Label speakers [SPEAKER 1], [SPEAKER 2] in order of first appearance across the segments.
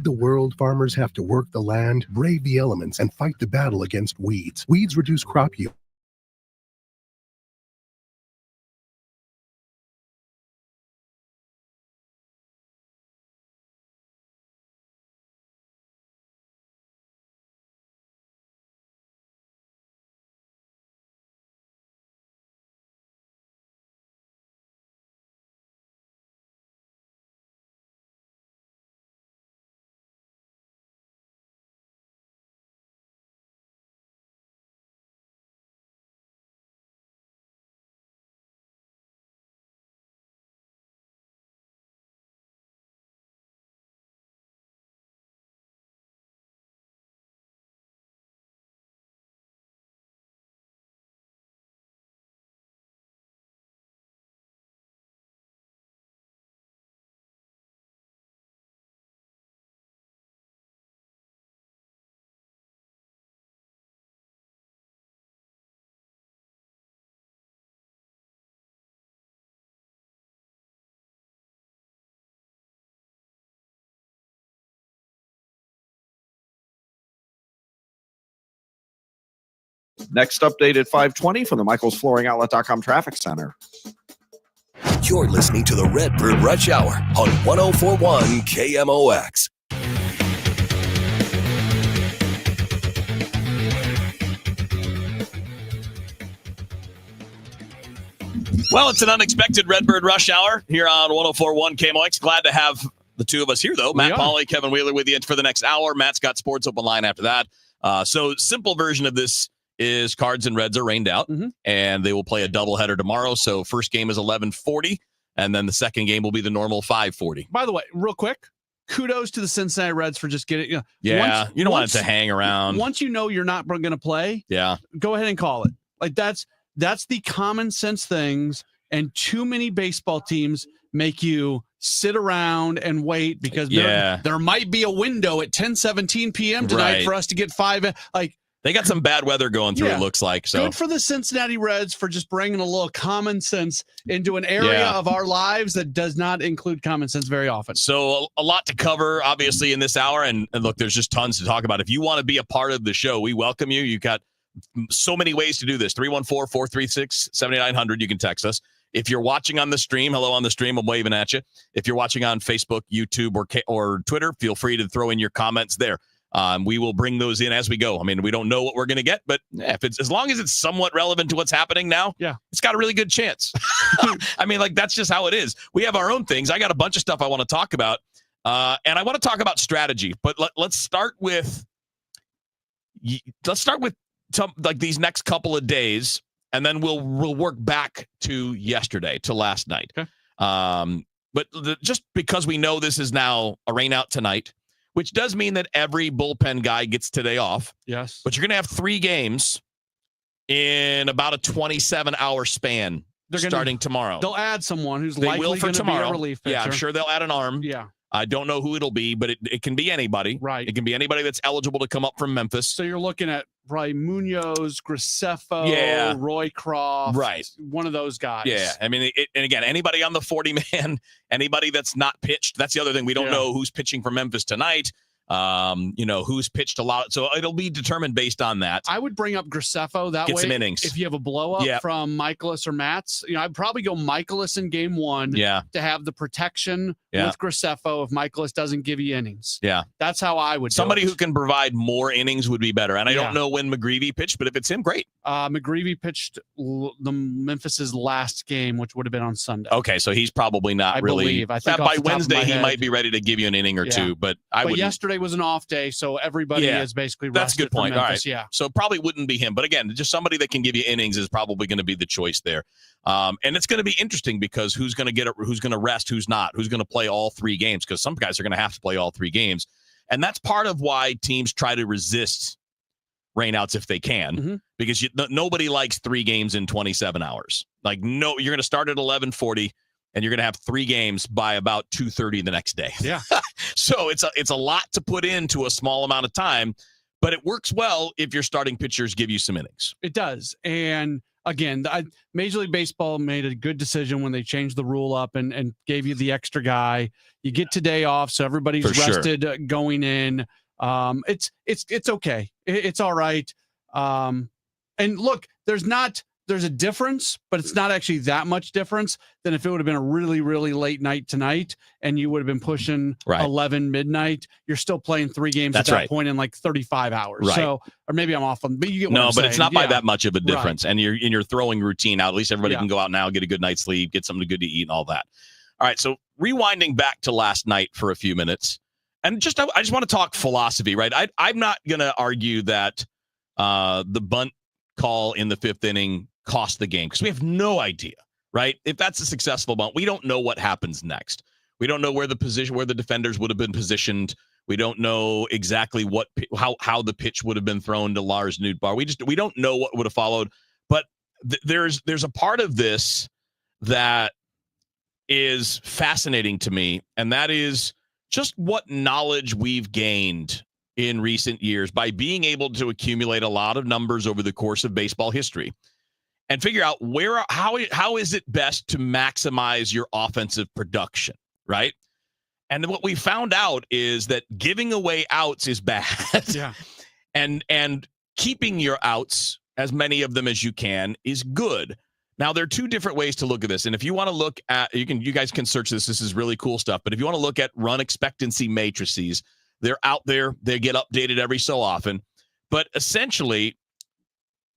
[SPEAKER 1] the world, farmers have to work the land, brave the elements, and fight the battle against weeds. Weeds reduce crop yield.
[SPEAKER 2] Next update at 5:20 from the michaelsflooringoutlet.com traffic center.
[SPEAKER 3] You're listening to the Redbird Rush Hour on 104.1 KMOX.
[SPEAKER 4] Well, it's an unexpected Redbird Rush Hour here on 104.1 KMOX. Glad to have the two of us here, though. Matt Pauley, Kevin Wheeler with you for the next hour. Matt's got Sports Open Line after that. So simple version of this is Cards and Reds are rained out, and they will play a doubleheader tomorrow. So first game is 11:40, and then the second game will be the normal 5:40.
[SPEAKER 5] By the way, real quick, kudos to the Cincinnati Reds for just getting.
[SPEAKER 4] You don't want it to hang around.
[SPEAKER 5] Once you know you're not going to play, go ahead and call it. Like that's the common sense things, and too many baseball teams make you sit around and wait because there might be a window at 10:17 p.m. tonight for us to get five.
[SPEAKER 4] They got some bad weather going through, it looks like. So
[SPEAKER 5] good for the Cincinnati Reds for just bringing a little common sense into an area of our lives that does not include common sense very often.
[SPEAKER 4] So a lot to cover, obviously, in this hour. And look, there's just tons to talk about. If you want to be a part of the show, we welcome you. You've got so many ways to do this. 314-436-7900. You can text us. If you're watching on the stream, hello on the stream, I'm waving at you. If you're watching on Facebook, YouTube, or Twitter, feel free to throw in your comments there. We will bring those in as we go. I mean, we don't know what we're going to get, but if it's as long as it's somewhat relevant to what's happening now, it's got a really good chance. I mean, that's just how it is. We have our own things. I got a bunch of stuff I want to talk about, and I want to talk about strategy. But let's start with these next couple of days, and then we'll work back to yesterday, to last night.
[SPEAKER 5] Okay.
[SPEAKER 4] But just because we know this is now a rain out tonight, which does mean that every bullpen guy gets today off.
[SPEAKER 5] Yes.
[SPEAKER 4] But you're going to have 3 games in about a 27-hour span starting tomorrow.
[SPEAKER 5] They'll add someone who's likely going to be a relief pitcher.
[SPEAKER 4] Yeah, I'm sure they'll add an arm.
[SPEAKER 5] Yeah.
[SPEAKER 4] I don't know who it'll be, but it can be anybody.
[SPEAKER 5] Right.
[SPEAKER 4] It can be anybody that's eligible to come up from Memphis.
[SPEAKER 5] So you're looking at probably Munoz, Graceffo, Roy Croft.
[SPEAKER 4] Right.
[SPEAKER 5] One of those guys.
[SPEAKER 4] Yeah. I mean, and again, anybody on the 40-man, anybody that's not pitched. That's the other thing. We don't know who's pitching for Memphis tonight. Who's pitched a lot. So it'll be determined based on that.
[SPEAKER 5] I would bring up Graceffo that way.
[SPEAKER 4] Get some innings.
[SPEAKER 5] If you have a blow up from Michaelis or Matz, I'd probably go Michaelis in game 1 to have the protection with Graceffo if Michaelis doesn't give you innings.
[SPEAKER 4] Yeah.
[SPEAKER 5] That's how I would
[SPEAKER 4] Somebody
[SPEAKER 5] do it.
[SPEAKER 4] who can provide more innings would be better. And I don't know when McGreevy pitched, but if it's him, great.
[SPEAKER 5] McGreevy pitched the Memphis's last game, which would have been on Sunday.
[SPEAKER 4] Okay, so he's probably not really.
[SPEAKER 5] I think
[SPEAKER 4] by Wednesday he might be ready to give you an inning or two, but
[SPEAKER 5] yesterday was an off day, so everybody is basically rested.
[SPEAKER 4] That's a good point.
[SPEAKER 5] Memphis,
[SPEAKER 4] all right. So probably wouldn't be him. But again, just somebody that can give you innings is probably going to be the choice there. And it's going to be interesting because who's going to rest, who's not, who's going to play all 3 games, because some guys are going to have to play all 3 games. And that's part of why teams try to resist rainouts if they can, because nobody likes 3 games in 27 hours. You're going to start at 11:40. And you're going to have 3 games by about 2:30 the next day.
[SPEAKER 5] Yeah.
[SPEAKER 4] So it's a lot to put into a small amount of time, but it works well if your starting pitchers give you some innings.
[SPEAKER 5] It does. And again, Major League Baseball made a good decision when they changed the rule up and gave you the extra guy. You get today off, so everybody's rested going in. It's okay. It's all right. And look, there's a difference, but it's not actually that much difference than if it would have been a really, really late night tonight and you would have been pushing 11 midnight. You're still playing 3 games at that point in like 35 hours. Right. So, or maybe I'm off on, but you get what I'm saying.
[SPEAKER 4] It's not by that much of a difference. Right. And you're throwing routine out. At least everybody can go out now, get a good night's sleep, get something good to eat and all that. All right. So rewinding back to last night for a few minutes. And I just want to talk philosophy, right? I'm not going to argue that the bunt call in the 5th inning cost the game because we have no idea, right? If that's a successful bunt, we don't know what happens next. We don't know where the defenders would have been positioned. We don't know exactly how the pitch would have been thrown to Lars Nootbaar. We don't know what would have followed. But there's a part of this that is fascinating to me, and that is just what knowledge we've gained in recent years by being able to accumulate a lot of numbers over the course of baseball history and figure out how is it best to maximize your offensive production, right? And what we found out is that giving away outs is bad.
[SPEAKER 5] Yeah.
[SPEAKER 4] and keeping your outs, as many of them as you can, is good. Now, there are 2 different ways to look at this. And if you want to look at, you guys can search this. This is really cool stuff. But if you want to look at run expectancy matrices, they're out there. They get updated every so often. But essentially,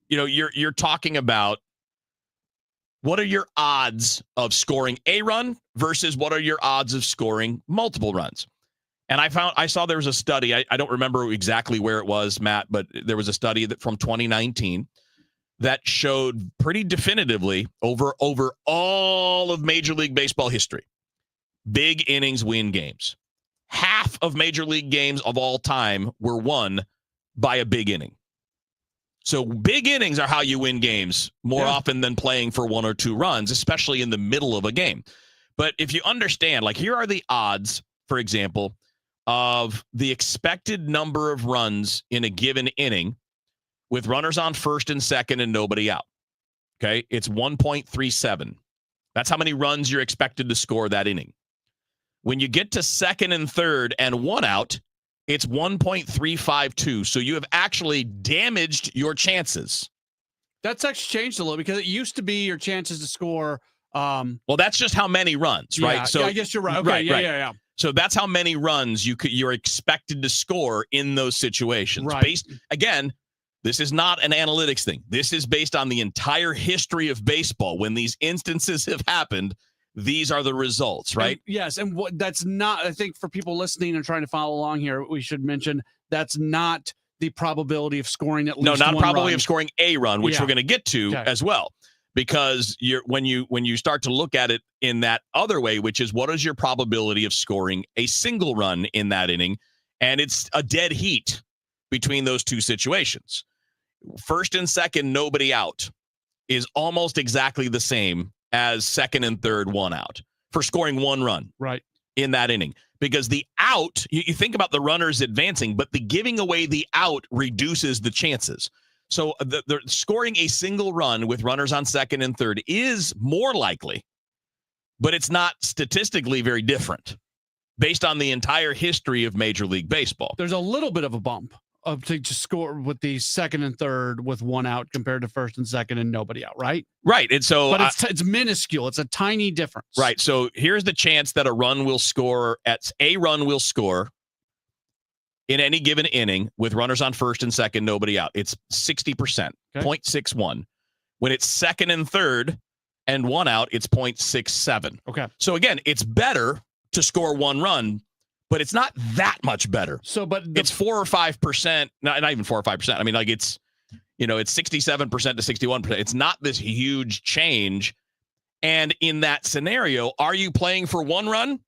[SPEAKER 4] you're talking about what are your odds of scoring a run versus what are your odds of scoring multiple runs. And I saw there was a study. I don't remember exactly where it was, Matt, but there was a study from 2019 that showed pretty definitively over all of Major League Baseball history, big innings win games. Half of Major League games of all time were won by a big inning. So big innings are how you win games more often than playing for 1 or 2 runs, especially in the middle of a game. But if you understand, like here are the odds, for example, of the expected number of runs in a given inning with runners on first and second and nobody out. Okay, it's 1.37. That's how many runs you're expected to score that inning. When you get to second and third and 1 out, it's 1.352. So you have actually damaged your chances.
[SPEAKER 5] That's actually changed a little because it used to be your chances to score.
[SPEAKER 4] Well, that's just how many runs, right? So
[SPEAKER 5] I guess you're right. Okay,
[SPEAKER 4] right.
[SPEAKER 5] Yeah.
[SPEAKER 4] So that's how many runs you're expected to score in those situations.
[SPEAKER 5] Right.
[SPEAKER 4] Again, this is not an analytics thing. This is based on the entire history of baseball. When these instances have happened, these are the results, right?
[SPEAKER 5] Yes. And that's not, I think for people listening and trying to follow along here, we should mention that's not the probability of scoring at least one run.
[SPEAKER 4] No, not probability of scoring a run, which we're going to get to as well. Because when you start to look at it in that other way, which is what is your probability of scoring a single run in that inning? And it's a dead heat between those 2 situations. First and second, nobody out is almost exactly the same as second and third, 1 out for scoring 1 run in that inning. Because the out, you think about the runners advancing, but the giving away the out reduces the chances. So the scoring a single run with runners on second and third is more likely, but it's not statistically very different based on the entire history of Major League Baseball.
[SPEAKER 5] There's a little bit of a bump to score with the second and third with 1 out compared to first and second and nobody out, right?
[SPEAKER 4] Right. And so,
[SPEAKER 5] but it's minuscule. It's a tiny difference.
[SPEAKER 4] Right. So here's the chance that a run will score in any given inning with runners on first and second, nobody out. It's 60%, 0.61. When it's second and third and 1 out, it's 0.67.
[SPEAKER 5] Okay.
[SPEAKER 4] So again, it's better to score 1 run, but it's not that much better.
[SPEAKER 5] So, but
[SPEAKER 4] it's 4 or 5%, not even 4 or 5%. I mean, like it's 67% to 61%. It's not this huge change. And in that scenario, are you playing for 1 run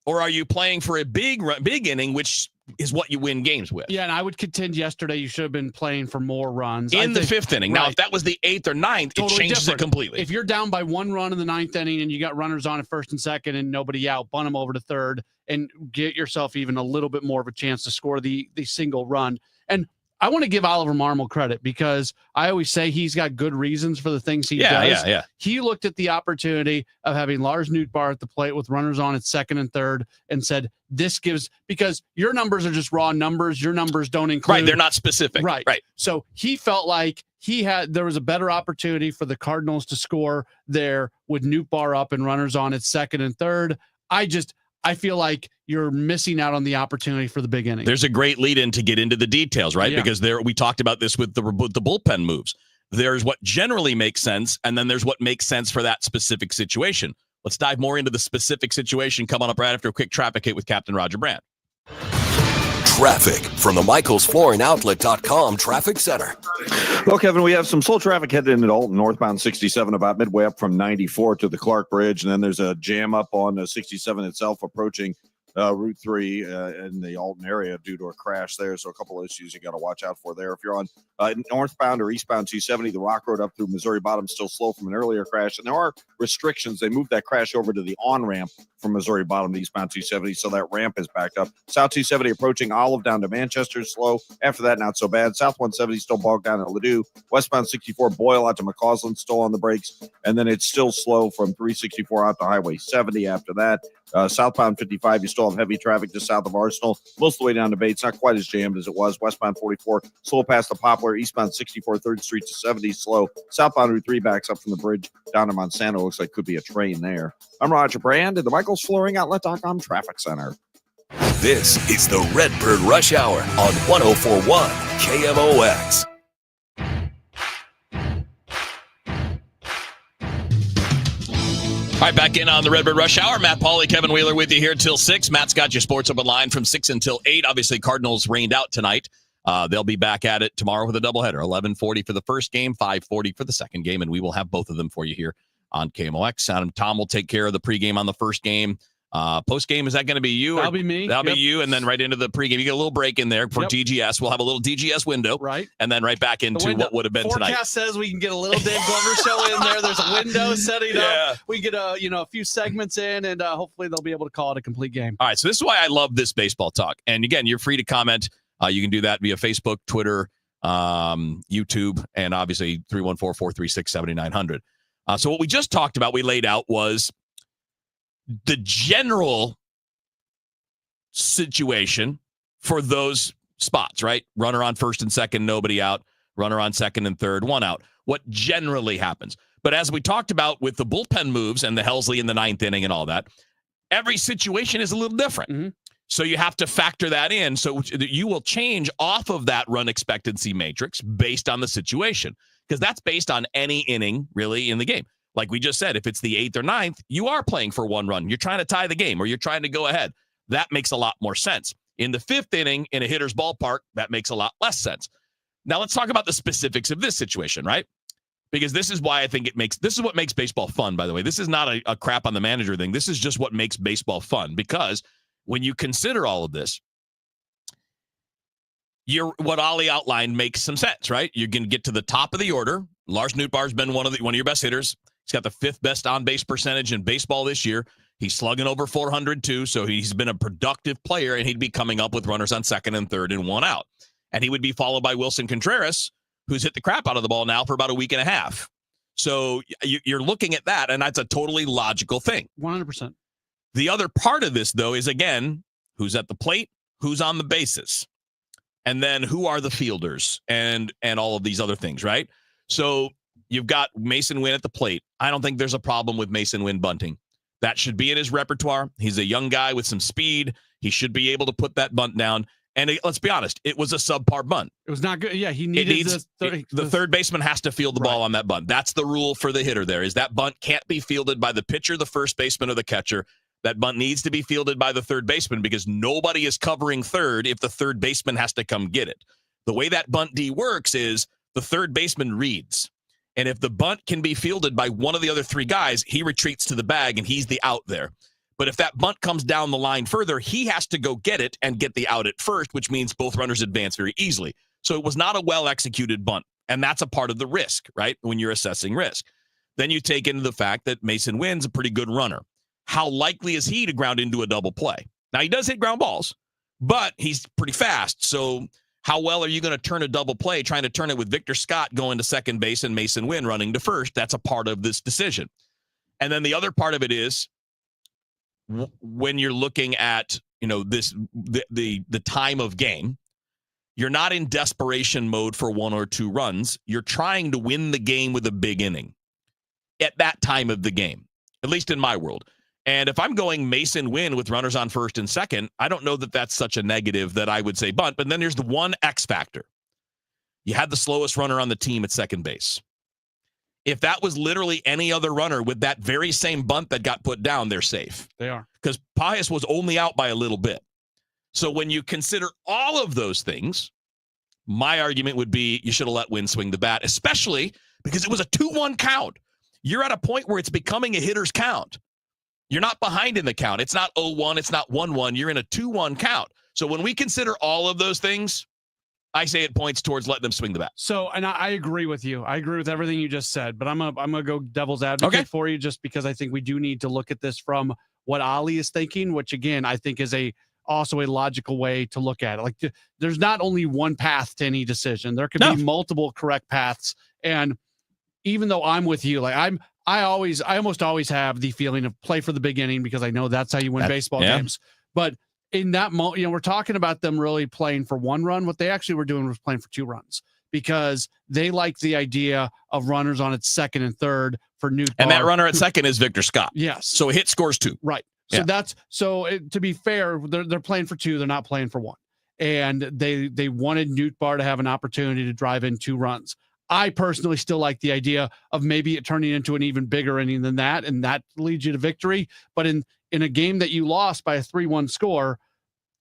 [SPEAKER 4] or are you playing for a big inning, which is what you win games with?
[SPEAKER 5] Yeah, and I would contend yesterday you should have been playing for more runs.
[SPEAKER 4] In the 5th inning. Right. Now, if that was the 8th or 9th, totally it changes it completely.
[SPEAKER 5] If you're down by 1 run in the 9th inning and you got runners on at first and second and nobody out, bunt them over to third and get yourself even a little bit more of a chance to score the single run. And I want to give Oliver Marmol credit because I always say he's got good reasons for the things he does.
[SPEAKER 4] Yeah.
[SPEAKER 5] He looked at the opportunity of having Lars Nootbaar at the plate with runners on at second and third and said, this gives, because your numbers are just raw numbers. Your numbers don't include.
[SPEAKER 4] Right. They're not specific.
[SPEAKER 5] Right. So he felt like there was a better opportunity for the Cardinals to score there with Nootbaar up and runners on at second and third. I feel like you're missing out on the opportunity for the big inning.
[SPEAKER 4] There's a great lead in to get into the details, right?
[SPEAKER 5] Yeah.
[SPEAKER 4] Because we talked about this with the bullpen moves. There's what generally makes sense, and then there's what makes sense for that specific situation. Let's dive more into the specific situation coming up right after a quick traffic hit with Captain Roger Brandt.
[SPEAKER 3] Traffic from the MichaelsFlooringOutlet.com Traffic Center.
[SPEAKER 2] Well, Kevin, we have some slow traffic headed into Alton, northbound 67, about midway up from 94 to the Clark Bridge. And then there's a jam up on 67 itself approaching Route 3 in the Alton area due to a crash there. So a couple of issues you got to watch out for there. If you're on northbound or eastbound 270, the Rock Road up through Missouri Bottom still slow from an earlier crash. And there are restrictions. They moved that crash over to the on-ramp from Missouri Bottom to eastbound 270, so that ramp is backed up. South 270 approaching Olive down to Manchester, slow. After that, not so bad. South 170 still bogged down at Ladue. Westbound 64 Boyle out to McCausland, still on the brakes. And then it's still slow from 364 out to Highway 70 after that. Southbound 55, you still have heavy traffic just south of Arsenal. Most of the way down to Bates, not quite as jammed as it was. Westbound 44, slow past the Poplar. Eastbound 64, 3rd Street to 70, slow. Southbound Route 3 backs up from the bridge down to Monsanto. Looks like could be a train there. I'm Roger Brand at the MichaelsFlooringOutlet.com Traffic Center.
[SPEAKER 3] This is the Redbird Rush Hour on 104.1 KMOX.
[SPEAKER 4] All right, back in on the Redbird Rush Hour. Matt Pauley, Kevin Wheeler with you here till 6. Matt's got your sports open line from 6 until 8. Obviously, Cardinals rained out tonight. They'll be back at it tomorrow with a doubleheader, 11:40 for the first game, 5:40 for the second game, and we will have both of them for you here on KMOX. Tom will take care of the pregame on the first game. Post-game, is that going to be you?
[SPEAKER 5] That'll be me.
[SPEAKER 4] That'll be you, and then right into the pregame. You get a little break in there for DGS. We'll have a little DGS window.
[SPEAKER 5] Right.
[SPEAKER 4] And then right back into what would have been tonight.
[SPEAKER 5] Forecast says we can get a little Dave Glover show in there. There's a window setting up. We get a few segments in, and hopefully they'll be able to call it a complete game.
[SPEAKER 4] All right, so this is why I love this baseball talk. And again, you're free to comment. You can do that via Facebook, Twitter, YouTube, and obviously 314-436-7900. So what we just talked about, we laid out was the general situation for those spots, right? Runner on first and second, nobody out. Runner on second and third, one out. What generally happens. But as we talked about with the bullpen moves and the Helsley in the 9th inning and all that, every situation is a little different.
[SPEAKER 5] Mm-hmm.
[SPEAKER 4] So you have to factor that in. So you will change off of that run expectancy matrix based on the situation, because that's based on any inning really in the game. Like we just said, if it's the 8th or 9th, you are playing for one run. You're trying to tie the game or you're trying to go ahead. That makes a lot more sense. In the 5th inning in a hitter's ballpark, that makes a lot less sense. Now let's talk about the specifics of this situation, right? Because this is why I think this is what makes baseball fun, by the way. This is not a crap on the manager thing. This is just what makes baseball fun, because when you consider all of this, what Ollie outlined makes some sense, right? You're going to get to the top of the order. Lars Nootbaar's been one of your best hitters. He's got the 5th best on-base percentage in baseball this year. He's slugging over 400 too, so he's been a productive player, and he'd be coming up with runners on second and third and one out. And he would be followed by Wilson Contreras, who's hit the crap out of the ball now for about a week and a half. So you're looking at that, and that's a totally logical thing.
[SPEAKER 5] 100%.
[SPEAKER 4] The other part of this, though, is, again, who's at the plate, who's on the bases, and then who are the fielders and all of these other things, right? So you've got Mason Wynn at the plate. I don't think there's a problem with Mason Wynn bunting. That should be in his repertoire. He's a young guy with some speed. He should be able to put that bunt down. And let's be honest, it was a subpar bunt.
[SPEAKER 5] It was not good. Yeah, he needed
[SPEAKER 4] the third baseman has to field the ball on that bunt. That's the rule for the hitter there, is that bunt can't be fielded by the pitcher, the first baseman, or the catcher. That bunt needs to be fielded by the third baseman, because nobody is covering third if the third baseman has to come get it. The way that bunt D works is the third baseman reads. And if the bunt can be fielded by one of the other three guys, he retreats to the bag and he's the out there. But if that bunt comes down the line further, he has to go get it and get the out at first, which means both runners advance very easily. So it was not a well-executed bunt. And that's a part of the risk, right? When you're assessing risk. Then you take into the fact that Mason Wynn's a pretty good runner. How likely is he to ground into a double play? Now, he does hit ground balls, but he's pretty fast. So How well are you going to turn a double play, trying to turn it with Victor Scott going to second base and Mason Wynn running to first? That's a part of this decision. And then the other part of it is when you're looking at, the time of game, you're not in desperation mode for 1 or 2 runs. You're trying to win the game with a big inning at that time of the game, at least in my world. And if I'm going Mason Wynn with runners on first and second, I don't know that that's such a negative that I would say bunt. But then there's the one X factor. You had the slowest runner on the team at second base. If that was literally any other runner with that very same bunt that got put down, they're safe.
[SPEAKER 5] They are.
[SPEAKER 4] Because Pius was only out by a little bit. So when you consider all of those things, my argument would be you should have let Wynn swing the bat, especially because it was a 2-1 count. You're at a point where it's becoming a hitter's count. You're not behind in the count. It's not 0-1. It's not 1-1. You're in a 2-1 count. So when we consider all of those things, I say it points towards letting them swing the bat.
[SPEAKER 5] So, and I agree with you. I agree with everything you just said, but I'm gonna go devil's advocate for you just because I think we do need to look at this from what Ali is thinking, which again, I think is also a logical way to look at it. Like there's not only one path to any decision. There could be multiple correct paths. And even though I'm with you, like I almost always have the feeling of play for the big inning because I know that's how you win baseball games. But in that moment, we're talking about them really playing for 1 run. What they actually were doing was playing for 2 runs because they like the idea of runners on its second and third for Newt.
[SPEAKER 4] And that runner at second is Victor Scott.
[SPEAKER 5] Yes.
[SPEAKER 4] So a hit scores 2.
[SPEAKER 5] Right. So to be fair, they're playing for 2. They're not playing for 1. And they wanted Newt Bar to have an opportunity to drive in 2 runs. I personally still like the idea of maybe it turning into an even bigger inning than that, and that leads you to victory. But in a game that you lost by a 3-1 score,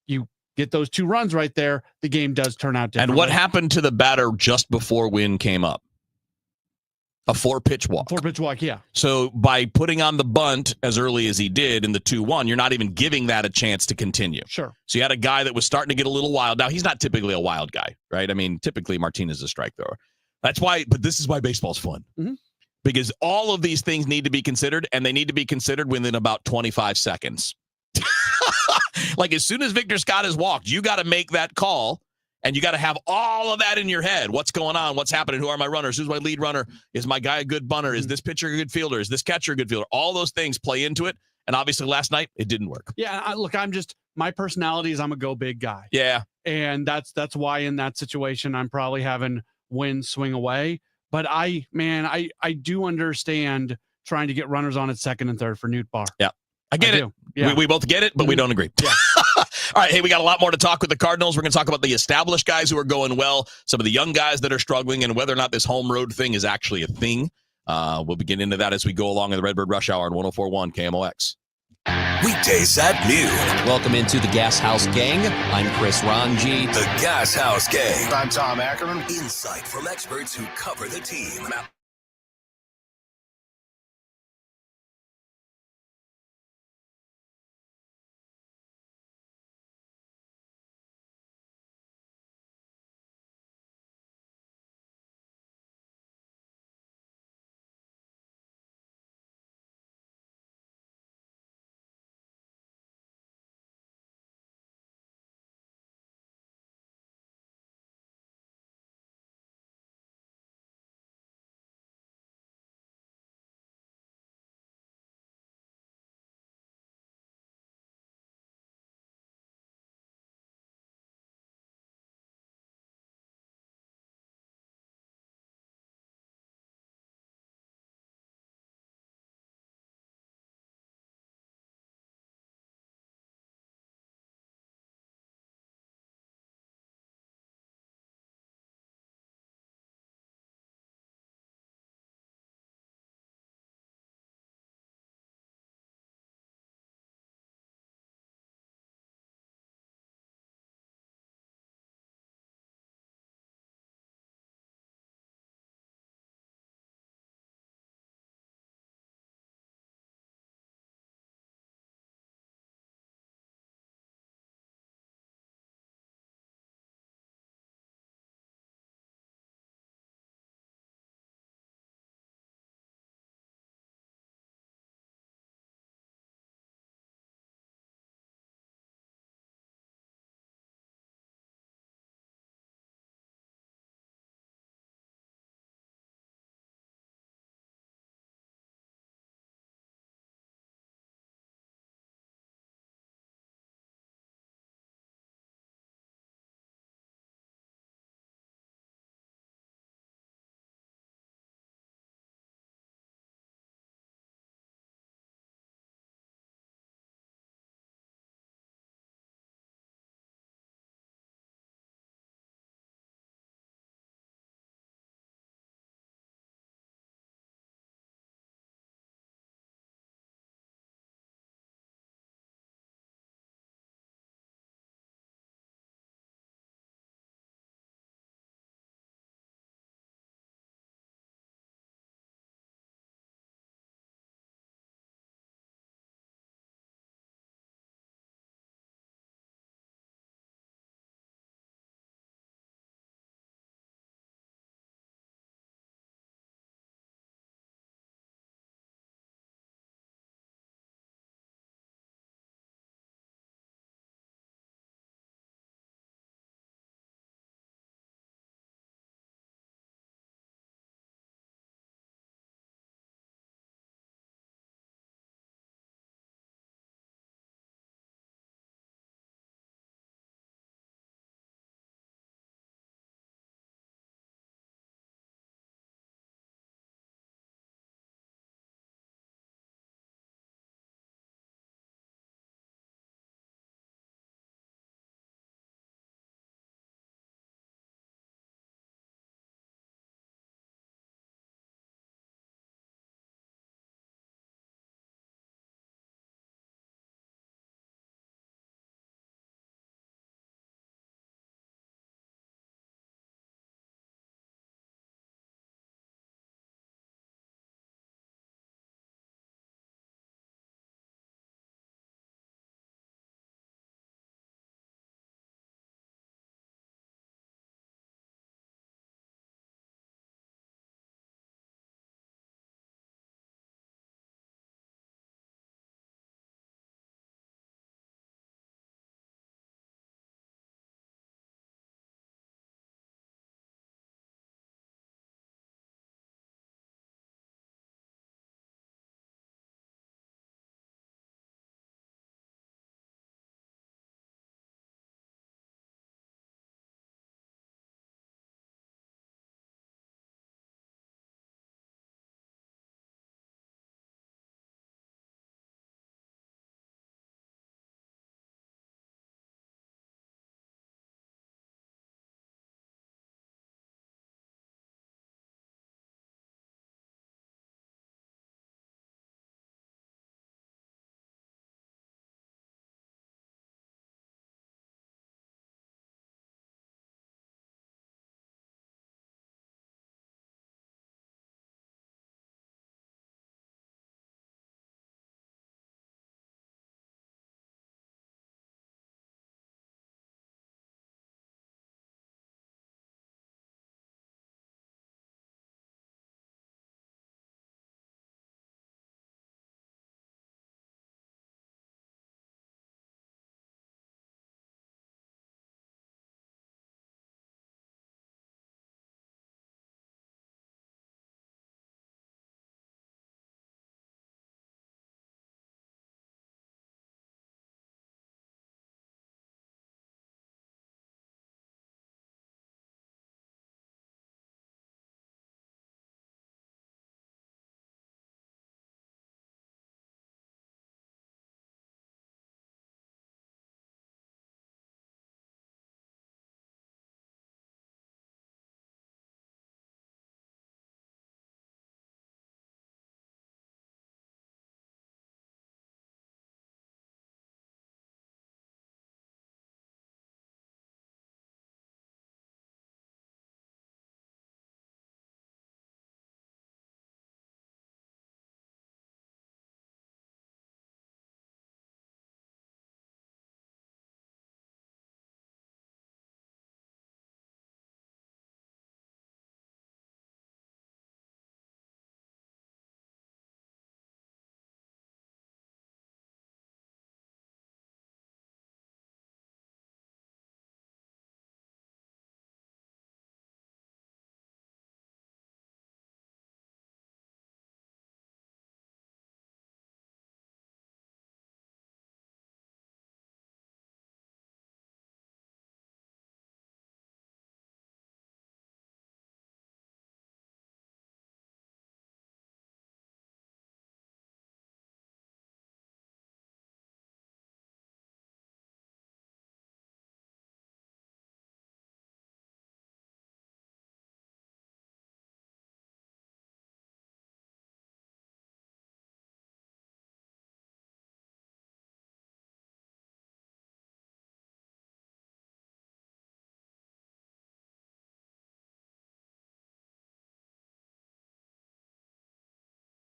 [SPEAKER 5] you get those 2 runs right there, the game does turn out differently.
[SPEAKER 4] And what happened to the batter just before Wynn came up? A 4-pitch walk.
[SPEAKER 5] 4-pitch walk, yeah.
[SPEAKER 4] So by putting on the bunt as early as he did in the 2-1, you're not even giving that a chance to continue.
[SPEAKER 5] Sure.
[SPEAKER 4] So you had a guy that was starting to get a little wild. Now, he's not typically a wild guy, right? I mean, typically Martinez is a strike thrower. That's why, but this is why baseball's fun.
[SPEAKER 5] Mm-hmm.
[SPEAKER 4] Because all of these things need to be considered, and they need to be considered within about 25 seconds. Like as soon as Victor Scott has walked, you got to make that call, and you got to have all of that in your head. What's going on? What's happening? Who are my runners? Who's my lead runner? Is my guy a good bunter? Is this pitcher a good fielder? Is this catcher a good fielder? All those things play into it, and obviously last night it didn't work.
[SPEAKER 5] Yeah, look, my personality is I'm a go big guy.
[SPEAKER 4] Yeah.
[SPEAKER 5] And that's why in that situation I'm probably having Wynn swing away. But I do understand trying to get runners on at second and third for Newt Bar.
[SPEAKER 4] Yeah. I get it.
[SPEAKER 5] Yeah.
[SPEAKER 4] We both get it, but we don't agree.
[SPEAKER 5] Yeah.
[SPEAKER 4] All right. Hey, we got a lot more to talk with the Cardinals. We're going to talk about the established guys who are going well, some of the young guys that are struggling, and whether or not this home road thing is actually a thing. We'll begin into that as we go along in the Redbird Rush Hour on 104.1 KMOX.
[SPEAKER 3] Weekdays at noon.
[SPEAKER 6] Welcome into the Gas House Gang. I'm Chris Ranji.
[SPEAKER 3] The Gas House Gang.
[SPEAKER 1] I'm Tom Ackerman.
[SPEAKER 3] Insight from experts who cover the team.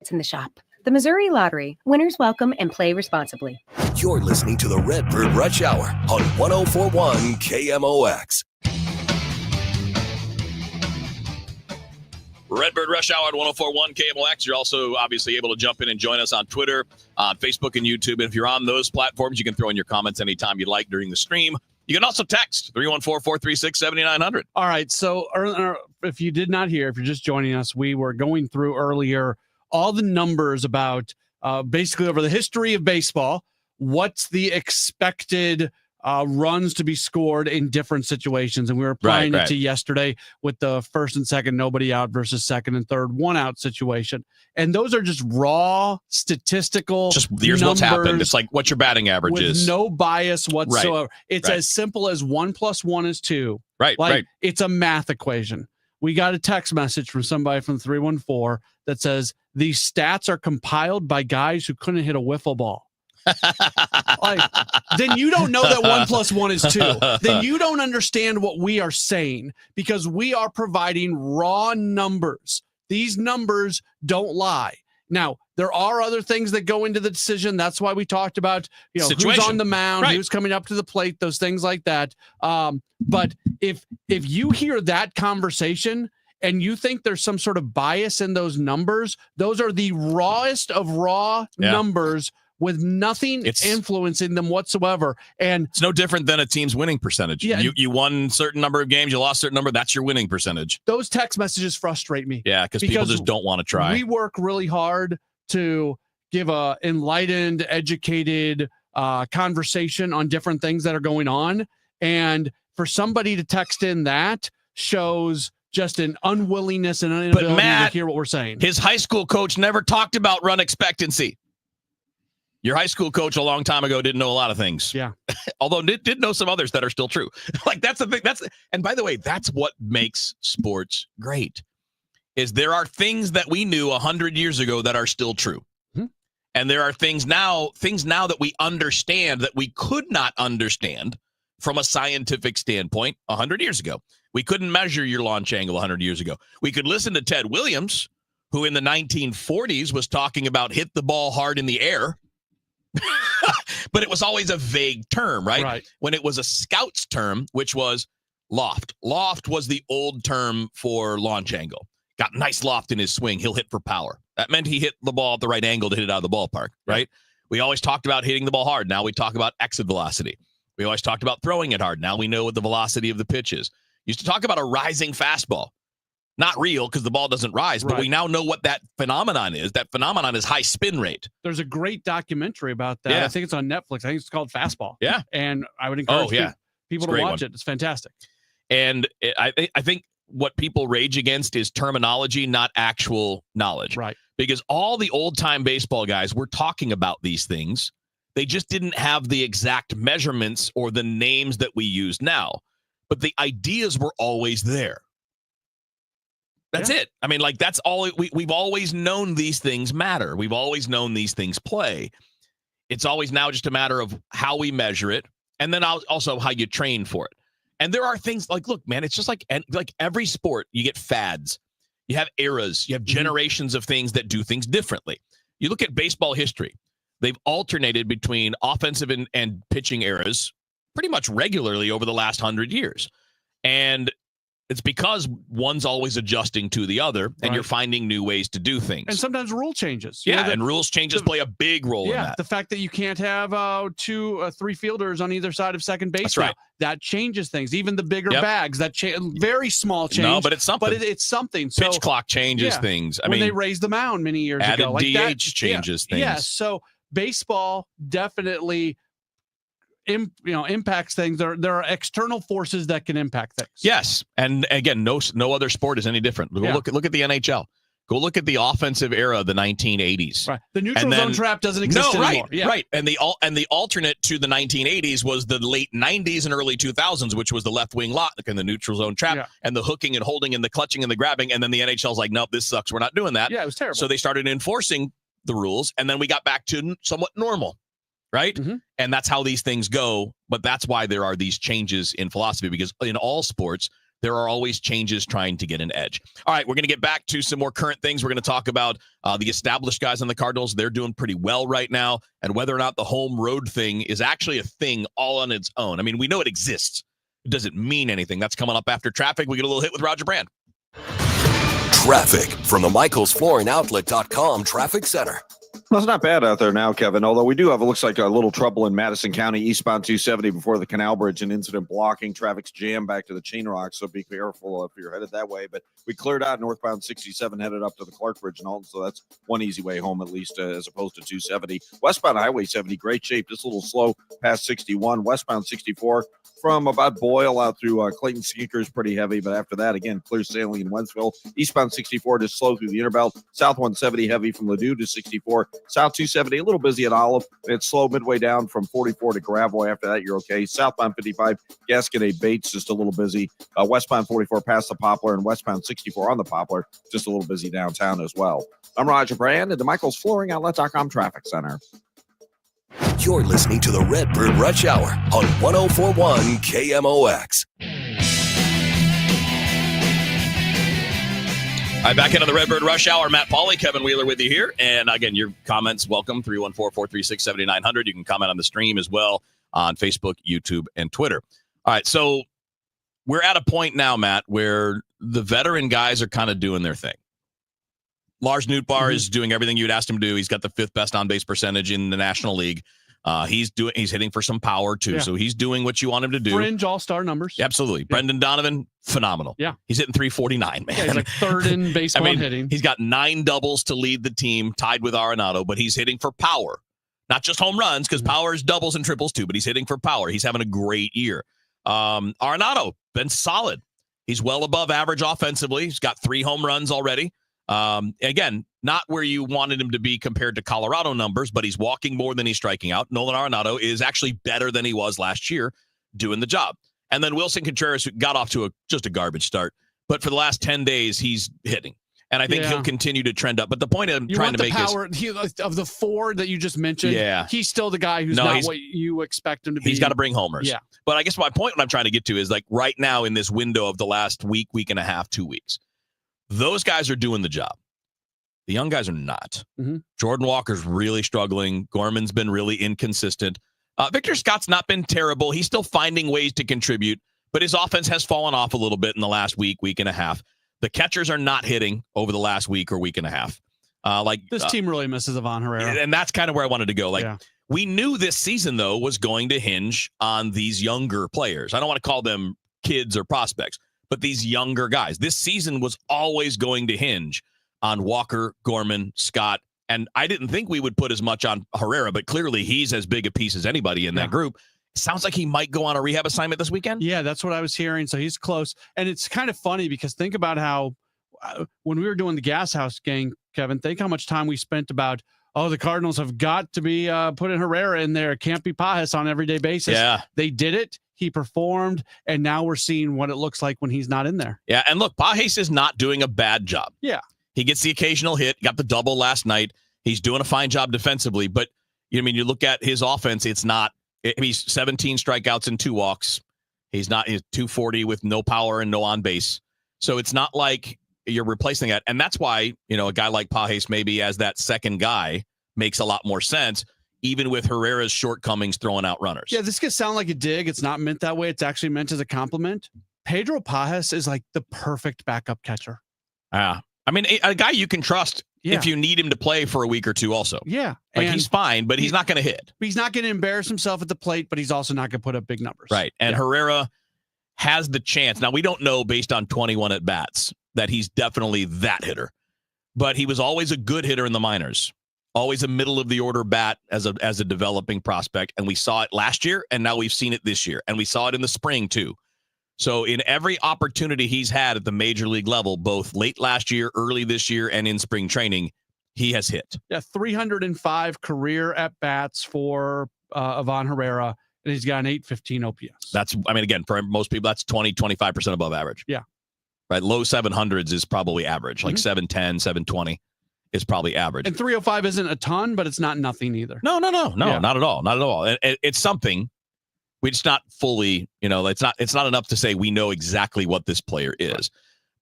[SPEAKER 7] tickets in the shop. The Missouri Lottery. Winners welcome and play responsibly.
[SPEAKER 3] You're listening to the Redbird Rush Hour on 1041 KMOX.
[SPEAKER 4] Redbird Rush Hour at 1041 KMOX. You're also obviously able to jump in and join us on Twitter, on Facebook, and YouTube. And if you're on those platforms, you can throw in your comments anytime you like during the stream. You can also text 314-436-7900.
[SPEAKER 5] All right. So if you did not hear, if you're just joining us, we were going through earlier all the numbers about basically over the history of baseball, what's the expected runs to be scored in different situations. And we were applying it to yesterday with the first and second, nobody out versus second and third, one out situation. And those are just raw statistical.
[SPEAKER 4] Just here's what's happened. It's like what your batting average
[SPEAKER 5] with
[SPEAKER 4] is.
[SPEAKER 5] No bias whatsoever.
[SPEAKER 4] Right.
[SPEAKER 5] It's as simple as 1 + 1 is 2.
[SPEAKER 4] Right.
[SPEAKER 5] Like it's a math equation. We got a text message from somebody from 314 that says these stats are compiled by guys who couldn't hit a wiffle ball. Then you don't know that 1 + 1 is 2. Then you don't understand what we are saying, because we are providing raw numbers. These numbers don't lie. Now, there are other things that go into the decision. That's why we talked about, who's on the mound, who's coming up to the plate, those things like that. But if you hear that conversation and you think there's some sort of bias in those numbers, those are the rawest of raw numbers with nothing influencing them whatsoever. And
[SPEAKER 4] it's no different than a team's winning percentage. Yeah. You won a certain number of games, you lost a certain number, that's your winning percentage.
[SPEAKER 5] Those text messages frustrate me.
[SPEAKER 4] Yeah, because people just don't want to try.
[SPEAKER 5] We work really hard to give a enlightened, educated conversation on different things that are going on. And for somebody to text in that shows just an unwillingness and an inability to hear what we're saying.
[SPEAKER 4] His high school coach never talked about run expectancy. Your high school coach a long time ago didn't know a lot of things.
[SPEAKER 5] Yeah.
[SPEAKER 4] Although did know some others that are still true. Like that's the thing. And by the way, that's what makes sports great. Is there are things that we knew 100 years ago that are still true. Mm-hmm. And there are things now that we understand that we could not understand from a scientific standpoint 100 years ago. We couldn't measure your launch angle 100 years ago. We could listen to Ted Williams, who in the 1940s was talking about hit the ball hard in the air. But it was always a vague term, right? When it was a scout's term, which was loft. Loft was the old term for launch angle. Got nice loft in his swing. He'll hit for power. That meant he hit the ball at the right angle to hit it out of the ballpark, right? We always talked about hitting the ball hard. Now we talk about exit velocity. We always talked about throwing it hard. Now we know what the velocity of the pitch is. Used to talk about a rising fastball. Not real because the ball doesn't rise, but we now know what that phenomenon is. That phenomenon is high spin rate.
[SPEAKER 5] There's a great documentary about that. Yeah. I think it's on Netflix. I think it's called Fastball.
[SPEAKER 4] Yeah.
[SPEAKER 5] And I would encourage people to watch it. It's fantastic.
[SPEAKER 4] And I think what people rage against is terminology, not actual knowledge.
[SPEAKER 5] Right.
[SPEAKER 4] Because all the old-time baseball guys were talking about these things. They just didn't have the exact measurements or the names that we use now. But the ideas were always there. That's it. I mean, like, that's all. We've always known these things matter. We've always known these things play. It's always now just a matter of how we measure it, and then also how you train for it. And there are things like, look, man, it's just like every sport, you get fads. You have eras. You have generations of things that do things differently. You look at baseball history. They've alternated between offensive and pitching eras pretty much regularly over the last 100 years. And it's because one's always adjusting to the other, and you're finding new ways to do things.
[SPEAKER 5] And sometimes rule changes.
[SPEAKER 4] And rules changes play a big role in that.
[SPEAKER 5] The fact that you can't have three fielders on either side of second base.
[SPEAKER 4] That's right.
[SPEAKER 5] That changes things. Even the bigger bags, that very small change.
[SPEAKER 4] No, but it's something.
[SPEAKER 5] But it's something. So,
[SPEAKER 4] pitch clock changes things.
[SPEAKER 5] I mean, they raised the mound many years ago.
[SPEAKER 4] Added DH changes things.
[SPEAKER 5] Yes. So baseball definitely impacts things. There are external forces that can impact things.
[SPEAKER 4] Yes, and again, no other sport is any different. Look at the NHL. Go look at the offensive era of the 1980s.
[SPEAKER 5] Right, the neutral zone trap doesn't exist anymore.
[SPEAKER 4] Right, and the alternate to the 1980s was the late 90s and early 2000s, which was the left wing lock and the neutral zone trap and the hooking and holding and the clutching and the grabbing. And then the NHL's like, nope, this sucks. We're not doing that.
[SPEAKER 5] Yeah, it was terrible.
[SPEAKER 4] So they started enforcing the rules, and then we got back to somewhat normal. Right. Mm-hmm. And that's how these things go. But that's why there are these changes in philosophy, because in all sports, there are always changes trying to get an edge. All right, we're going to get back to some more current things. We're going to talk about the established guys on the Cardinals. They're doing pretty well right now, and whether or not the home road thing is actually a thing all on its own. I mean, we know it exists. It doesn't mean anything. That's coming up after traffic. We get a little hit with Roger Brand.
[SPEAKER 3] Traffic from the MichaelsFlooringOutlet.com Traffic Center.
[SPEAKER 2] Well, it's not bad out there now, Kevin, although we do have, it looks like, a little trouble in Madison County, eastbound 270 before the Canal Bridge, an incident blocking. Traffic's jammed back to the Chain Rock, so be careful if you're headed that way. But we cleared out northbound 67, headed up to the Clark Bridge and Alton, so that's one easy way home, at least, as opposed to 270. Westbound Highway 70, great shape, just a little slow past 61. Westbound 64 from about Boyle out through Clayton Skeeker's pretty heavy, but after that, again, clear sailing in Wentzville. Eastbound 64 just slow through the Interbelt. South 170 heavy from Ladue to 64. South 270 a little busy at Olive. It's slow midway down from 44 to Gravois. After that, you're okay. Southbound 55, Gasconade Bates just a little busy. Westbound 44 past the Poplar, and westbound 64 on the Poplar just a little busy downtown as well. I'm Roger Brand at the MichaelsFlooringOutlet.com Traffic Center.
[SPEAKER 3] You're listening to the Redbird Rush Hour on 1041 KMOX.
[SPEAKER 4] All right, back into the Redbird Rush Hour. Matt Pauley, Kevin Wheeler with you here. And again, your comments, welcome, 314-436-7900. You can comment on the stream as well on Facebook, YouTube, and Twitter. All right, so we're at a point now, Matt, where the veteran guys are kind of doing their thing. Lars Nootbaar is doing everything you'd asked him to do. He's got the 5th best on-base percentage in the National League. He's hitting for some power, too. Yeah. So he's doing what you want him to do.
[SPEAKER 5] Fringe all-star numbers.
[SPEAKER 4] Absolutely. Yeah. Brendan Donovan, phenomenal.
[SPEAKER 5] Yeah.
[SPEAKER 4] He's hitting 349, man.
[SPEAKER 5] Yeah, he's like 3rd in baseball hitting.
[SPEAKER 4] He's got 9 doubles to lead the team, tied with Arenado, but he's hitting for power. Not just home runs, because power is doubles and triples, too, but he's hitting for power. He's having a great year. Arenado, been solid. He's well above average offensively. He's got 3 home runs already. Again, not where you wanted him to be compared to Colorado numbers, but he's walking more than he's striking out. Nolan Arenado is actually better than he was last year doing the job. And then Wilson Contreras got off to just a garbage start, but for the last 10 days, he's hitting. And I think he'll continue to trend up. But the point I'm trying to make is
[SPEAKER 5] of the 4 that you just mentioned, he's still the guy who's not what you expect him to be.
[SPEAKER 4] He's got to bring homers. Yeah. But I guess my point, what I'm trying to get to is, like, right now in this window of the last week and a half, 2 weeks, those guys are doing the job. The young guys are not. Mm-hmm. Jordan Walker's really struggling. Gorman's been really inconsistent. Victor Scott's not been terrible. He's still finding ways to contribute, but his offense has fallen off a little bit in the last week and a half. The catchers are not hitting over the last week or week and a half.
[SPEAKER 5] This team really misses Ivan Herrera.
[SPEAKER 4] And that's kind of where I wanted to go. We knew this season, though, was going to hinge on these younger players. I don't want to call them kids or prospects, but these younger guys. This season was always going to hinge on Walker, Gorman, Scott, and I didn't think we would put as much on Herrera, but clearly he's as big a piece as anybody in that group. Sounds like he might go on a rehab assignment this weekend.
[SPEAKER 5] Yeah, that's what I was hearing. So he's close. And it's kind of funny because think about how when we were doing the Gas House gang, Kevin, think how much time we spent about, the Cardinals have got to be putting Herrera in there. It can't be Pajas on an everyday basis.
[SPEAKER 4] Yeah.
[SPEAKER 5] They did it. He performed, and now we're seeing what it looks like when he's not in there.
[SPEAKER 4] Yeah, and look, Pajas is not doing a bad job.
[SPEAKER 5] Yeah.
[SPEAKER 4] He gets the occasional hit, got the double last night. He's doing a fine job defensively, but you look at his offense, he's 17 strikeouts and 2 walks. He's 240 with no power and no on base. So it's not like you're replacing that. And that's why, a guy like Pajas maybe as that second guy makes a lot more sense, even with Herrera's shortcomings throwing out runners.
[SPEAKER 5] Yeah, this could sound like a dig. It's not meant that way. It's actually meant as a compliment. Pedro Pajas is like the perfect backup catcher.
[SPEAKER 4] A guy you can trust if you need him to play for a week or two also.
[SPEAKER 5] Yeah.
[SPEAKER 4] He's fine, but he's not going to hit.
[SPEAKER 5] He's not going to embarrass himself at the plate, but he's also not going to put up big numbers.
[SPEAKER 4] Right. And Herrera has the chance. Now, we don't know based on 21 at-bats that he's definitely that hitter, but he was always a good hitter in the minors, always a middle-of-the-order bat as a developing prospect, and we saw it last year, and now we've seen it this year, and we saw it in the spring too. So in every opportunity he's had at the major league level, both late last year, early this year, and in spring training, he has hit.
[SPEAKER 5] Yeah, 305 career at-bats for Ivan Herrera, and he's got an 815 OPS.
[SPEAKER 4] That's, again, for most people, that's 25% above average.
[SPEAKER 5] Yeah.
[SPEAKER 4] Right, low 700s is probably average, like 710, 720 is probably average.
[SPEAKER 5] And 305 isn't a ton, but it's not nothing either.
[SPEAKER 4] No, not at all. Not at all. It's something. We just not fully, it's not enough to say we know exactly what this player is.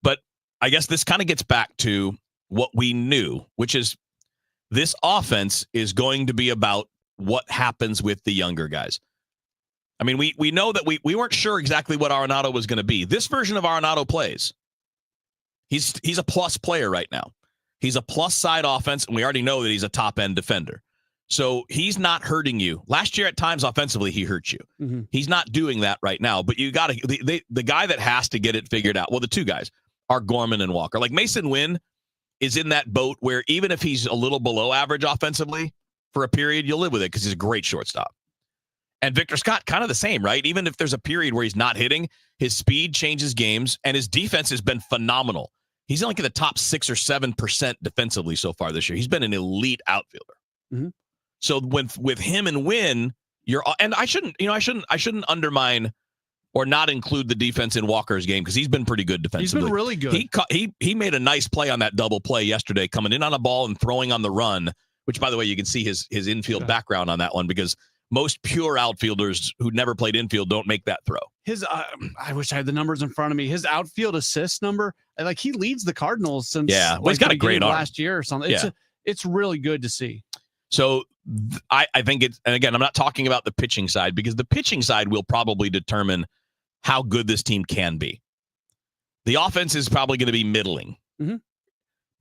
[SPEAKER 4] But I guess this kind of gets back to what we knew, which is this offense is going to be about what happens with the younger guys. I mean, we know that we weren't sure exactly what Arenado was going to be. This version of Arenado plays. He's a plus player right now. He's a plus side offense, and we already know that he's a top end defender. So he's not hurting you. Last year at times offensively he hurt you. Mm-hmm. He's not doing that right now. But you got to the guy that has to get it figured out. Well, the two guys are Gorman and Walker. Like Mason Wynn is in that boat where even if he's a little below average offensively for a period, you'll live with it because he's a great shortstop. And Victor Scott, kind of the same, right? Even if there's a period where he's not hitting, his speed changes games, and his defense has been phenomenal. He's in like the top 6 or 7% defensively so far this year. He's been an elite outfielder. Mm-hmm. So with him and Wynn, I shouldn't undermine or not include the defense in Walker's game because he's been pretty good defensively.
[SPEAKER 5] He's been really good.
[SPEAKER 4] He made a nice play on that double play yesterday, coming in on a ball and throwing on the run, which, by the way, you can see his infield background on that one because most pure outfielders who never played infield don't make that throw.
[SPEAKER 5] I wish I had the numbers in front of me. His outfield assist number, like he leads the Cardinals since
[SPEAKER 4] he's got a great arm.
[SPEAKER 5] Last year or something. It's really good to see.
[SPEAKER 4] So I think it's, and again, I'm not talking about the pitching side because the pitching side will probably determine how good this team can be. The offense is probably going to be middling. Mm-hmm.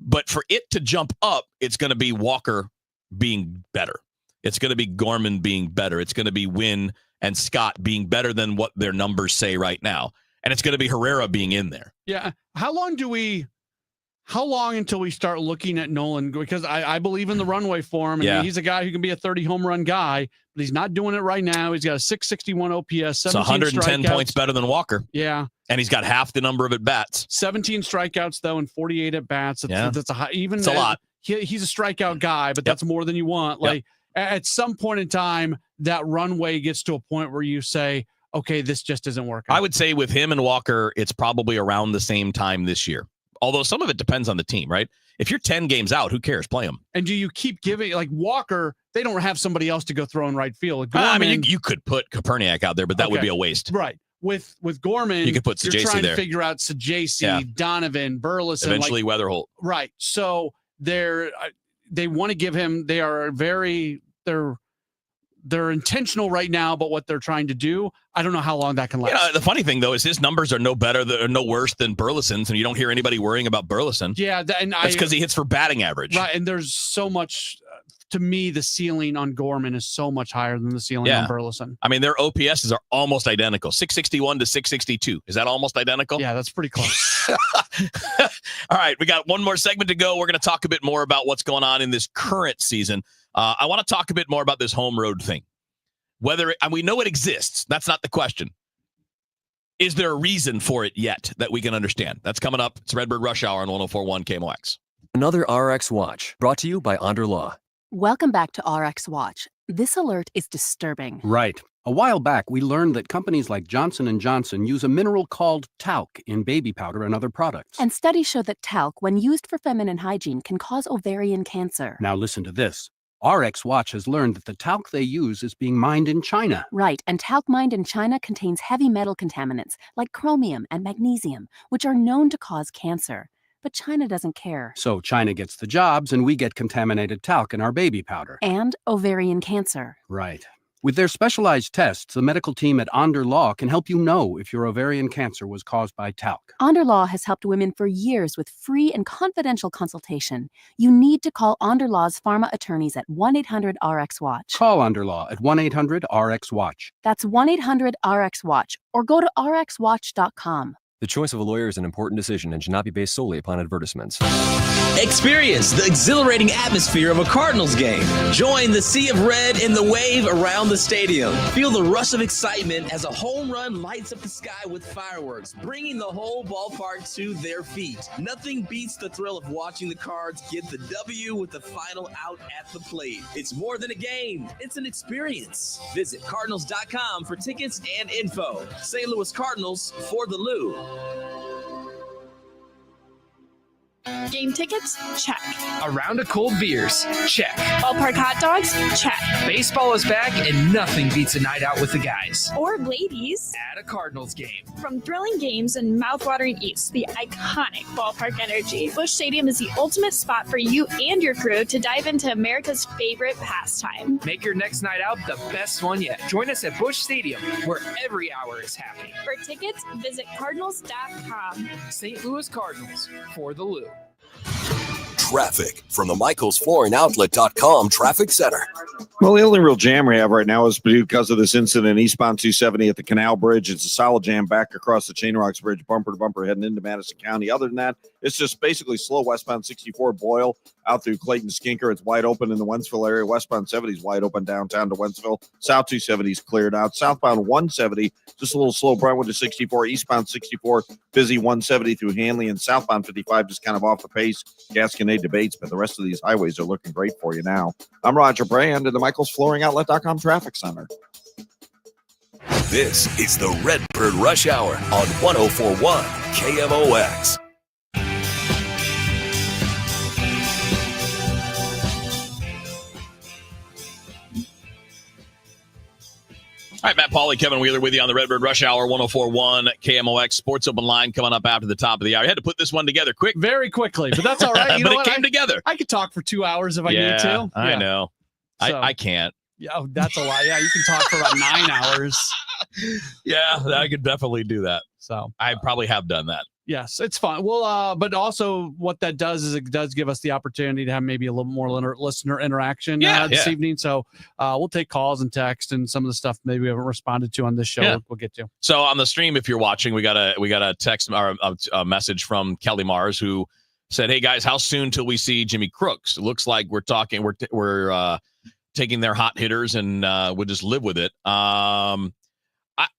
[SPEAKER 4] But for it to jump up, it's going to be Walker being better. It's going to be Gorman being better. It's going to be Wynn and Scott being better than what their numbers say right now. And it's going to be Herrera being in there.
[SPEAKER 5] Yeah. How long until we start looking at Nolan? Because I believe in the runway for him. And he's a guy who can be a 30 home run guy, but he's not doing it right now. He's got a 661 OPS, 17
[SPEAKER 4] 110
[SPEAKER 5] strikeouts.
[SPEAKER 4] points better than Walker.
[SPEAKER 5] Yeah.
[SPEAKER 4] And he's got half the number of at-bats.
[SPEAKER 5] 17 strikeouts, though, and 48 at-bats. That's a lot. He's a strikeout guy, but that's more than you want. Like at some point in time, that runway gets to a point where you say, okay, this just isn't working.
[SPEAKER 4] I would say with him and Walker, it's probably around the same time this year. Although some of it depends on the team, right? If you're 10 games out, who cares? Play them.
[SPEAKER 5] And do you keep giving, like Walker, they don't have somebody else to go throw in right field. Gorman,
[SPEAKER 4] you could put Koperniak out there, but that would be a waste.
[SPEAKER 5] Right. With Gorman,
[SPEAKER 4] you could put
[SPEAKER 5] you're trying to figure out Sajaci, Donovan, Burleson.
[SPEAKER 4] Eventually Weatherholt.
[SPEAKER 5] Right. So they want to give him, they're intentional right now, but what they're trying to do, I don't know how long that can last.
[SPEAKER 4] The funny thing, though, is his numbers are no worse than Burleson's, and you don't hear anybody worrying about Burleson.
[SPEAKER 5] Yeah,
[SPEAKER 4] that's because he hits for batting average.
[SPEAKER 5] Right, and there's so much, to me, the ceiling on Gorman is so much higher than the ceiling on Burleson.
[SPEAKER 4] I mean, their OPSs are almost identical, 661 to 662. Is that almost identical?
[SPEAKER 5] Yeah, that's pretty close.
[SPEAKER 4] All right, we got one more segment to go. We're going to talk a bit more about what's going on in this current season. I want to talk a bit more about this home road thing. And we know it exists. That's not the question. Is there a reason for it yet that we can understand? That's coming up. It's Redbird Rush Hour on 104.1 KMOX.
[SPEAKER 8] Another RX Watch brought to you by Onder Law.
[SPEAKER 9] Welcome back to RX Watch. This alert is disturbing.
[SPEAKER 10] Right. A while back, we learned that companies like Johnson & Johnson use a mineral called talc in baby powder and other products.
[SPEAKER 9] And studies show that talc, when used for feminine hygiene, can cause ovarian cancer.
[SPEAKER 10] Now listen to this. RX Watch has learned that the talc they use is being mined in China.
[SPEAKER 9] Right, and talc mined in China contains heavy metal contaminants like chromium and magnesium, which are known to cause cancer. But China doesn't care.
[SPEAKER 10] So China gets the jobs and we get contaminated talc in our baby powder.
[SPEAKER 9] And ovarian cancer.
[SPEAKER 10] Right. With their specialized tests, the medical team at Onder Law can help you know if your ovarian cancer was caused by talc.
[SPEAKER 9] Onder Law has helped women for years with free and confidential consultation. You need to call Onder Law's pharma attorneys at 1-800-RX-WATCH.
[SPEAKER 10] Call Onder Law at 1-800-RX-WATCH.
[SPEAKER 9] That's 1-800-RX-WATCH, or go to rxwatch.com.
[SPEAKER 8] The choice of a lawyer is an important decision and should not be based solely upon advertisements.
[SPEAKER 11] Experience the exhilarating atmosphere of a Cardinals game. Join the sea of red in the wave around the stadium. Feel the rush of excitement as a home run lights up the sky with fireworks, bringing the whole ballpark to their feet. Nothing beats the thrill of watching the Cards get the W with the final out at the plate. It's more than a game. It's an experience. Visit Cardinals.com for tickets and info. St. Louis Cardinals for the Lou.
[SPEAKER 12] Game tickets? Check.
[SPEAKER 13] A round of cold beers? Check.
[SPEAKER 12] Ballpark hot dogs? Check.
[SPEAKER 13] Baseball is back and nothing beats a night out with the guys.
[SPEAKER 12] Or ladies.
[SPEAKER 13] At a Cardinals game.
[SPEAKER 12] From thrilling games and mouthwatering eats to the iconic ballpark energy, Busch Stadium is the ultimate spot for you and your crew to dive into America's favorite pastime.
[SPEAKER 13] Make your next night out the best one yet. Join us at Busch Stadium, where every hour is happy.
[SPEAKER 12] For tickets, visit Cardinals.com.
[SPEAKER 13] St. Louis Cardinals, for the Lou.
[SPEAKER 3] Traffic from the michaelsflooringoutlet.com traffic center.
[SPEAKER 2] Well, the only real jam we have right now is because of this incident eastbound 270 at the Canal Bridge. It's a solid jam back across the Chain Rocks Bridge, bumper to bumper, heading into Madison County. Other than that, it's just basically slow westbound 64 Boyle out through Clayton Skinker. It's wide open in the Wentzville area. Westbound 70 is wide open downtown to Wentzville. South 270 is cleared out. Southbound 170, just a little slow. Brentwood to 64. Eastbound 64, busy 170 through Hanley. And southbound 55 just kind of off the pace. Gasconade debates, but the rest of these highways are looking great for you now. I'm Roger Brand at the michaelsflooringoutlet.com traffic center.
[SPEAKER 3] This is the Redbird Rush Hour on 104.1 KMOX.
[SPEAKER 4] All right, Matt Pauley, Kevin Wheeler with you on the Redbird Rush Hour, 104.1 KMOX Sports Open Line coming up after the top of the hour. I had to put this one together very
[SPEAKER 5] quickly, but that's all right. You
[SPEAKER 4] but
[SPEAKER 5] know
[SPEAKER 4] it came together.
[SPEAKER 5] I could talk for 2 hours if I need to.
[SPEAKER 4] I know.
[SPEAKER 5] So,
[SPEAKER 4] I can't.
[SPEAKER 5] Yeah, that's a lot. Yeah, you can talk for about 9 hours.
[SPEAKER 4] Yeah, I could definitely do that.
[SPEAKER 5] So
[SPEAKER 4] I probably have done that.
[SPEAKER 5] Yes, it's fun. Well, but also what that does is it does give us the opportunity to have maybe a little more listener interaction this evening. So we'll take calls and text and some of the stuff maybe we haven't responded to on this show. We'll get to.
[SPEAKER 4] So on the stream, if you're watching, we got a text or a message from Kelly Mars who said, "Hey guys, how soon till we see Jimmy Crooks? It looks like we're taking their hot hitters and we'll just live with it."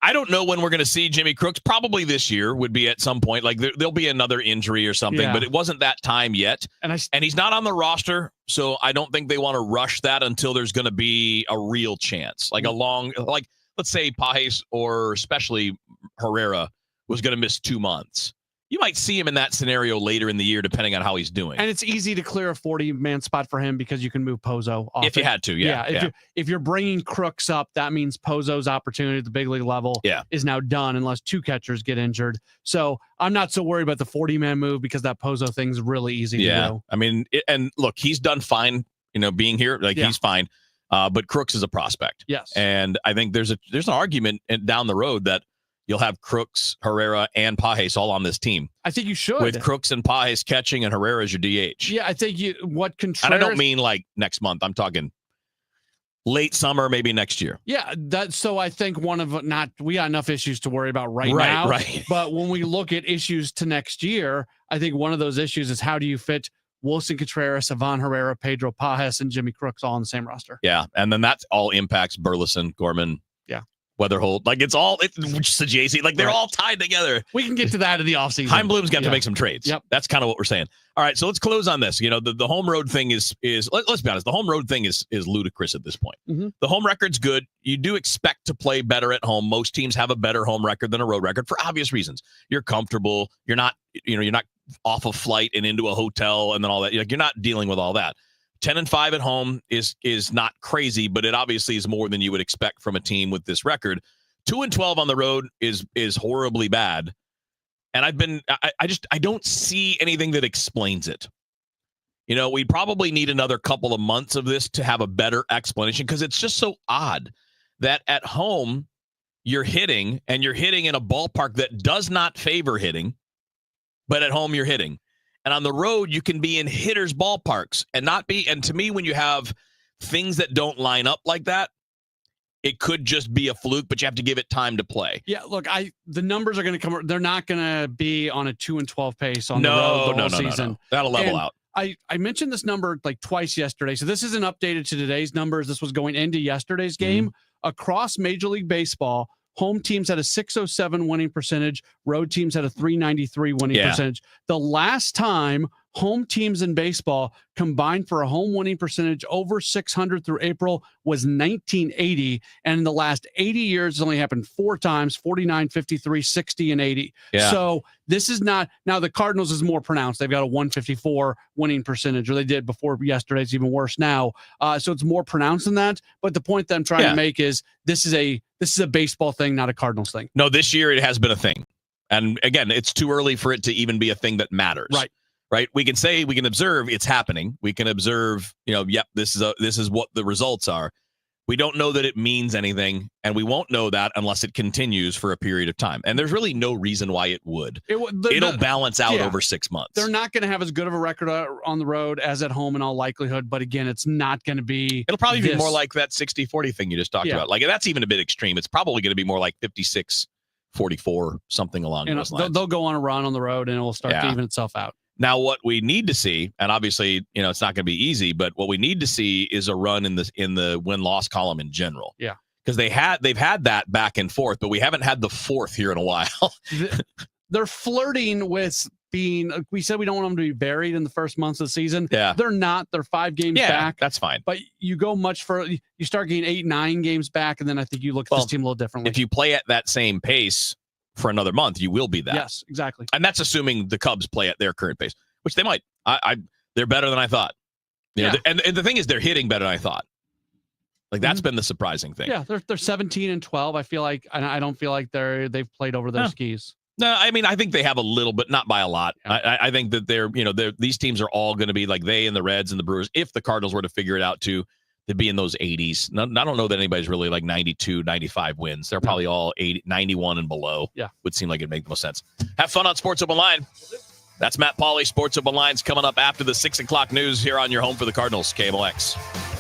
[SPEAKER 4] I don't know when we're going to see Jimmy Crooks. Probably this year would be at some point. Like there'll be another injury or something, but it wasn't that time yet. And he's not on the roster, so I don't think they want to rush that until there's going to be a real chance. Like let's say Pajes or especially Herrera was going to miss 2 months. You might see him in that scenario later in the year, depending on how he's doing.
[SPEAKER 5] And it's easy to clear a 40-man spot for him because you can move Pozo off.
[SPEAKER 4] If you had to,
[SPEAKER 5] If you're bringing Crooks up, that means Pozo's opportunity at the big league level is now done unless 2 catchers get injured. So I'm not so worried about the 40-man move because that Pozo thing's really easy to do.
[SPEAKER 4] I mean, and look, he's done fine, being here. He's fine. But Crooks is a prospect.
[SPEAKER 5] Yes.
[SPEAKER 4] And I think there's an argument down the road that you'll have Crooks, Herrera, and Pajes all on this team.
[SPEAKER 5] I think you should.
[SPEAKER 4] With Crooks and Pajes catching and Herrera as your DH.
[SPEAKER 5] Yeah, I think Contreras...
[SPEAKER 4] And I don't mean like next month. I'm talking late summer, maybe next year.
[SPEAKER 5] Yeah, so I think we got enough issues to worry about right now.
[SPEAKER 4] Right.
[SPEAKER 5] But when we look at issues to next year, I think one of those issues is how do you fit Wilson Contreras, Ivan Herrera, Pedro Pajes, and Jimmy Crooks all on the same roster?
[SPEAKER 4] Yeah, and then that all impacts Burleson, Gorman, Weatherholt. It's Sajazi. They're all tied together.
[SPEAKER 5] We can get to that in the offseason.
[SPEAKER 4] Heimblum's got to make some trades.
[SPEAKER 5] Yep.
[SPEAKER 4] That's kind of what we're saying. All right, so let's close on this. The home road thing is let's be honest, the home road thing is ludicrous at this point.
[SPEAKER 5] Mm-hmm.
[SPEAKER 4] The home record's good. You do expect to play better at home. Most teams have a better home record than a road record for obvious reasons. You're comfortable. You're not off a flight and into a hotel and then all that. You're not dealing with all that. 10-5 at home is not crazy, but it obviously is more than you would expect from a team with this record. 2-12 on the road is horribly bad. And I don't see anything that explains it. We probably need another couple of months of this to have a better explanation because it's just so odd that at home you're hitting in a ballpark that does not favor hitting, but at home you're hitting. And on the road, you can be in hitters' ballparks and not be. And to me, when you have things that don't line up like that, it could just be a fluke, but you have to give it time to play.
[SPEAKER 5] Yeah, look, the numbers are going to come. They're not going to be on a 2-12 pace on the road the whole season.
[SPEAKER 4] No. That'll level out.
[SPEAKER 5] I mentioned this number twice yesterday. So this isn't updated to today's numbers. This was going into yesterday's game. Across Major League Baseball, home teams had a .607 winning percentage. Road teams had a .393 winning percentage. The last time home teams in baseball combined for a home winning percentage over 600 through April was 1980. And in the last 80 years, it's only happened 4 times, 49, 53, 60, and 80.
[SPEAKER 4] Yeah.
[SPEAKER 5] So this is not, now the Cardinals is more pronounced. They've got a 154 winning percentage, or they did before yesterday. It's even worse now. So it's more pronounced than that. But the point that I'm trying to make is this is a baseball thing, not a Cardinals thing.
[SPEAKER 4] No, this year it has been a thing. And again, it's too early for it to even be a thing that matters. Right. We can observe it's happening. We can observe, this is what the results are. We don't know that it means anything, and we won't know that unless it continues for a period of time. And there's really no reason why it would. It'll balance out over 6 months.
[SPEAKER 5] They're not going to have as good of a record on the road as at home in all likelihood. But again, it's not going to be.
[SPEAKER 4] It'll probably be more like that 60-40 thing you just talked about. Like, that's even a bit extreme. It's probably going to be more like 56-44, something along those lines.
[SPEAKER 5] They'll go on a run on the road, and it will start to even itself out.
[SPEAKER 4] Now, what we need to see, and obviously, it's not going to be easy, but what we need to see is a run in the win-loss column in general.
[SPEAKER 5] Yeah,
[SPEAKER 4] because they've had that back and forth, but we haven't had the fourth here in a while.
[SPEAKER 5] They're flirting with being. We said we don't want them to be buried in the first months of the season.
[SPEAKER 4] Yeah,
[SPEAKER 5] they're not. They're 5 games back.
[SPEAKER 4] That's fine.
[SPEAKER 5] But you go much further. You start getting 8-9 games back, and then I think you look at this team a little differently.
[SPEAKER 4] If you play at that same pace for another month, you will be that.
[SPEAKER 5] Yes, exactly.
[SPEAKER 4] And that's assuming the Cubs play at their current pace, which they might. They're better than I thought. And the thing is, they're hitting better than I thought. Like, that's been the surprising thing.
[SPEAKER 5] Yeah, they're 17-12. I feel like, and I don't feel like they've played over their skis.
[SPEAKER 4] No, I mean, I think they have a little, but not by a lot. Yeah. I think that these teams are all going to be like they and the Reds and the Brewers. If the Cardinals were to figure it out to be in those 80s. I don't know that anybody's really like 92, 95 wins. They're probably all 80, 91 and below.
[SPEAKER 5] Yeah,
[SPEAKER 4] would seem like it'd make the most sense. Have fun on Sports Open Line. That's Matt Pauley. Sports Open Line's coming up after the 6 o'clock news here on your home for the Cardinals, KMOX.